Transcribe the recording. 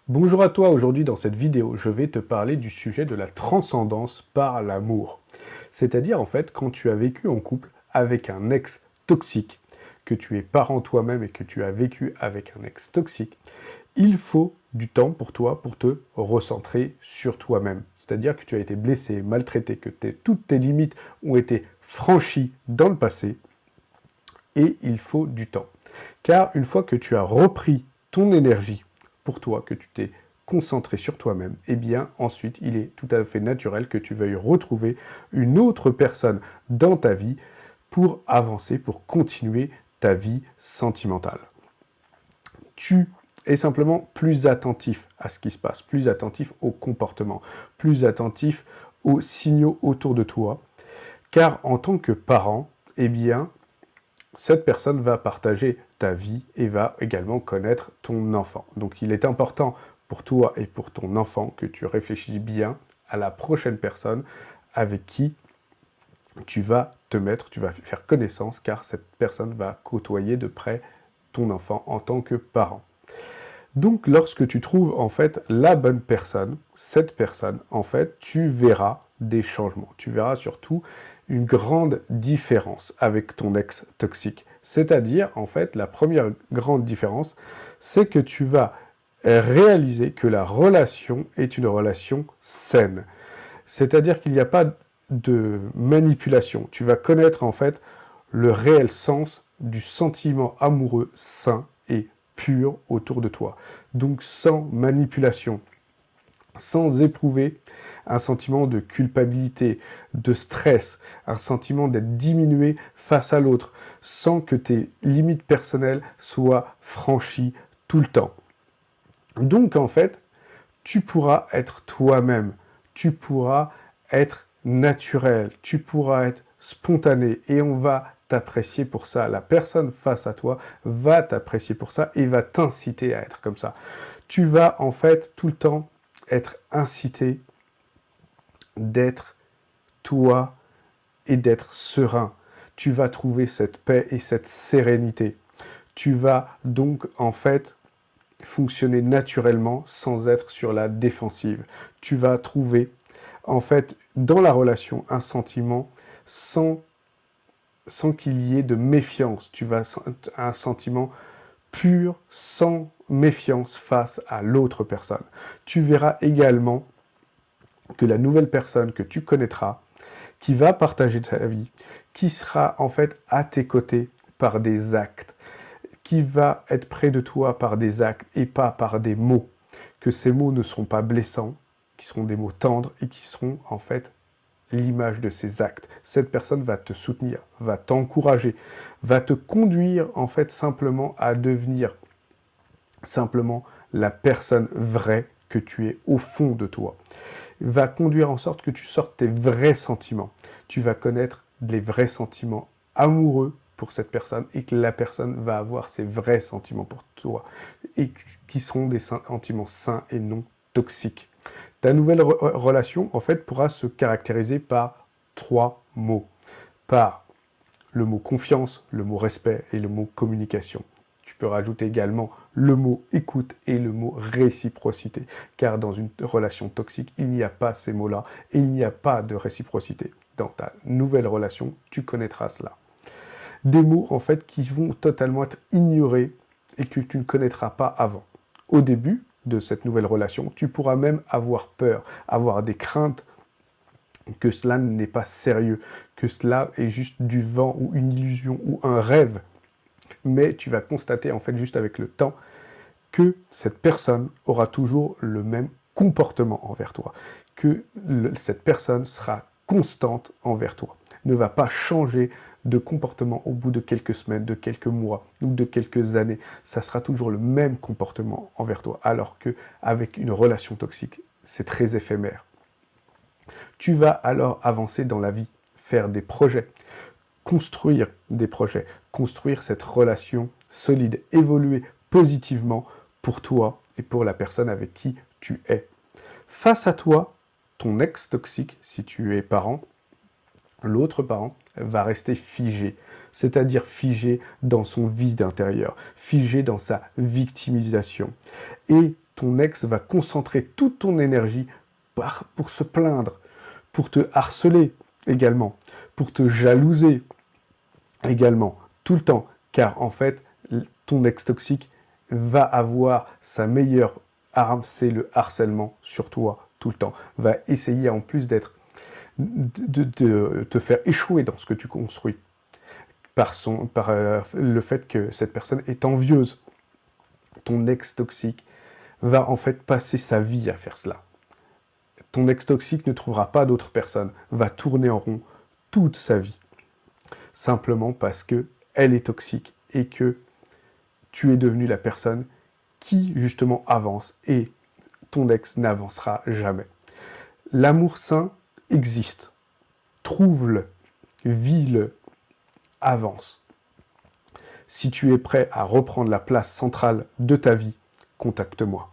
Bonjour à toi, aujourd'hui dans cette vidéo, je vais te parler du sujet de la transcendance par l'amour. C'est-à-dire en fait quand tu as vécu en couple avec un ex toxique, que tu es parent toi-même et que tu as vécu avec un ex toxique, il faut du temps pour toi pour te recentrer sur toi-même. C'est-à-dire que tu as été blessé, maltraité, que toutes tes limites ont été franchies dans le passé et il faut du temps. Car une fois que tu as repris ton énergie pour toi, que tu t'es concentré sur toi-même, eh bien ensuite il est tout à fait naturel que tu veuilles retrouver une autre personne dans ta vie pour avancer, pour continuer ta vie sentimentale. Tu es simplement plus attentif à ce qui se passe, plus attentif au comportement, plus attentif aux signaux autour de toi, car en tant que parent, eh bien, cette personne va partager ta vie et va également connaître ton enfant. Donc il est important pour toi et pour ton enfant que tu réfléchisses bien à la prochaine personne avec qui tu vas te mettre, tu vas faire connaissance, car cette personne va côtoyer de près ton enfant en tant que parent. Donc lorsque tu trouves en fait la bonne personne, cette personne, en fait, tu verras des changements. Tu verras surtout une grande différence avec ton ex toxique. C'est-à-dire, en fait, la première grande différence, c'est que tu vas réaliser que la relation est une relation saine. C'est-à-dire qu'il n'y a pas de manipulation. Tu vas connaître en fait le réel sens du sentiment amoureux sain et pur autour de toi. Donc sans manipulation, sans éprouver un sentiment de culpabilité, de stress, un sentiment d'être diminué face à l'autre, sans que tes limites personnelles soient franchies tout le temps. Donc en fait, tu pourras être toi-même, tu pourras être naturel, tu pourras être spontané et on va t'apprécier pour ça. La personne face à toi va t'apprécier pour ça et va t'inciter à être comme ça. Tu vas en fait tout le temps être incité d'être toi et d'être serein. Tu vas trouver cette paix et cette sérénité. Tu vas donc en fait fonctionner naturellement sans être sur la défensive. Tu vas trouver en fait dans la relation un sentiment sans qu'il y ait de méfiance. Tu vas un sentiment pur, sans méfiance face à l'autre personne. Tu verras également que la nouvelle personne que tu connaîtras, qui va partager ta vie, qui sera en fait à tes côtés par des actes, qui va être près de toi par des actes et pas par des mots, que ces mots ne seront pas blessants, qui seront des mots tendres et qui seront en fait l'image de ces actes. Cette personne va te soutenir, va t'encourager, va te conduire en fait simplement à devenir simplement la personne vraie que tu es au fond de toi. Va conduire en sorte que tu sortes tes vrais sentiments. Tu vas connaître les vrais sentiments amoureux pour cette personne et que la personne va avoir ses vrais sentiments pour toi et qui seront des sentiments sains et non toxiques. Ta nouvelle relation, en fait, pourra se caractériser par 3 mots. Par le mot confiance, le mot respect et le mot communication. Tu peux rajouter également le mot écoute et le mot réciprocité, car dans une relation toxique, il n'y a pas ces mots-là et il n'y a pas de réciprocité. Dans ta nouvelle relation, tu connaîtras cela. Des mots en fait qui vont totalement être ignorés et que tu ne connaîtras pas avant. Au début de cette nouvelle relation, tu pourras même avoir peur, avoir des craintes que cela n'est pas sérieux, que cela est juste du vent ou une illusion ou un rêve. Mais tu vas constater en fait juste avec le temps que cette personne aura toujours le même comportement envers toi, que cette personne sera constante envers toi, ne va pas changer de comportement au bout de quelques semaines, de quelques mois ou de quelques années. Ça sera toujours le même comportement envers toi, alors que avec une relation toxique, c'est très éphémère. Tu vas alors avancer dans la vie, faire des projets, construire des projets, construire cette relation solide, évoluer positivement pour toi et pour la personne avec qui tu es. Face à toi, ton ex toxique, si tu es parent, l'autre parent va rester figé, c'est-à-dire figé dans son vide intérieur, figé dans sa victimisation. Et ton ex va concentrer toute ton énergie pour se plaindre, pour te harceler également, pour te jalouser également, tout le temps. Car en fait, ton ex toxique va avoir sa meilleure arme, c'est le harcèlement sur toi tout le temps. Va essayer en plus de te faire échouer dans ce que tu construis. Par le fait que cette personne est envieuse. Ton ex toxique va en fait passer sa vie à faire cela. Ton ex toxique ne trouvera pas d'autre personne, va tourner en rond toute sa vie. Simplement parce que elle est toxique et que tu es devenu la personne qui justement avance et ton ex n'avancera jamais. L'amour sain existe. Trouve-le, vis-le, avance. Si tu es prêt à reprendre la place centrale de ta vie, contacte-moi.